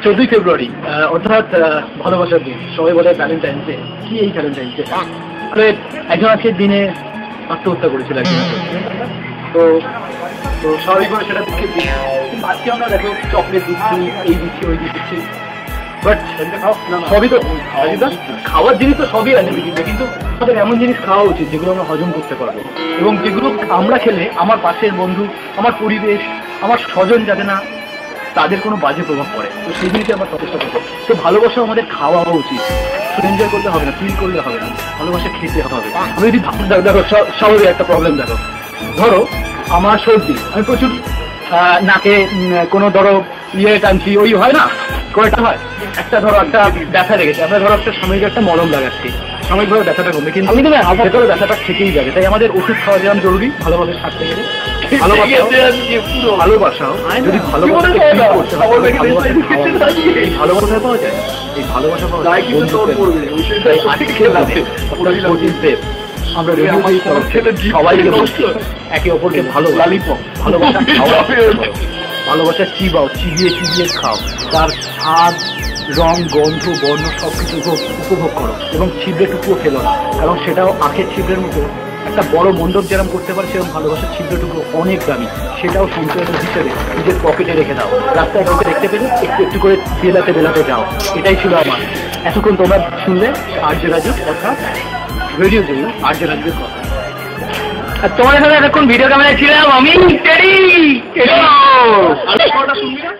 14ই ফেব্রুয়ারি অর্থাৎ ভালোবাসার দিন। সবাই বলে ভ্যালেন্টাইন্স ডে। কি এই ভ্যালেন্টাইন্স ডে? আসলে একজন আজকের দিনে আত্মহত্যা করেছিল একজন। তো তো স্বাভাবিকভাবে সেটা দুঃখের দিন। আজকে আমরা দেখো চকলেট দিচ্ছি, এই দিচ্ছি, ওই দিচ্ছি, বাট সবই তো খাওয়ার জিনিস তো সবই আছে পৃথিবীতে, কিন্তু আমাদের এমন জিনিস খাওয়া উচিত যেগুলো আমরা হজম করতে পারবো, এবং যেগুলো আমরা খেলে আমার পাশের বন্ধু, আমার পরিবেশ, আমার স্বজন যাতে না তাদের কোনো বাজে প্রভাব পড়ে। তো সেই জিনিসে আমরা সচেষ্ট করবো। তো ভালোবাসা আমাদের খাওয়া উচিত, শুধু এনজয় করলে হবে না, ফিল করলে হবে না, ভালোবাসা খেতে হবে। আমি যদি দেখো স্বাভাবিক একটা প্রবলেম দেখো, ধরো আমার সর্দি, আমি প্রচুর নাকে কোনো ধরো ইয়ে টানছি, ওই হয় না, কয়টা হয়, একটা ধরো একটা ব্যথা লেগেছে, আমরা ধরো একটা সাময়িক একটা মলম লাগাচ্ছি, সাময়িকভাবে ব্যথাটা কমবে, কিন্তু আমি ভেতরে ব্যথাটা থেকেই যাবে। তাই আমাদের ওষুধ খাওয়া যেমন জরুরি, ভালোভাবে থাকতে গেলে ভালোবাসাও যদি ভালোবাসাকে করতে হয়, এই ভালোবাসা পাওয়া যায়, এই ভালোবাসা পাওয়া যায় আমরা সবাইকে বলছি একে অপরকে ভালোবাসা খাওয়া, ভালোবাসা চিবাও, চিবিয়ে চিবিয়ে খাও, তার স্বাদ, রং, গন্ধ, বর্ণ সবকিছু উপভোগ করো, এবং ছিদ্রটুকুও ফেলো না, কারণ সেটাও আখের ছিদ্রের মতো একটা বড় মণ্ডপ যেরকম করতে পারে, সেরকম ভালোবাসার ছিদ্রটুকু অনেক দামি, সেটাও সঞ্চয় হিসেবে নিজের পকেটে রেখে দাও। রাস্তায় কাউকে দেখতে পেলে একটু একটু করে বেলাতে বেলাতে যাও। এটাই ছিল আমার। এতক্ষণ তোমরা শুনলে আর্য রাজু, অর্থাৎ রেডিও জন্য আর্য রাজুর কথা। আর তোমার সাথে এতক্ষণ ভিডিও ক্যামেরায় ছিলাম আমি টেডি। শুনবি না?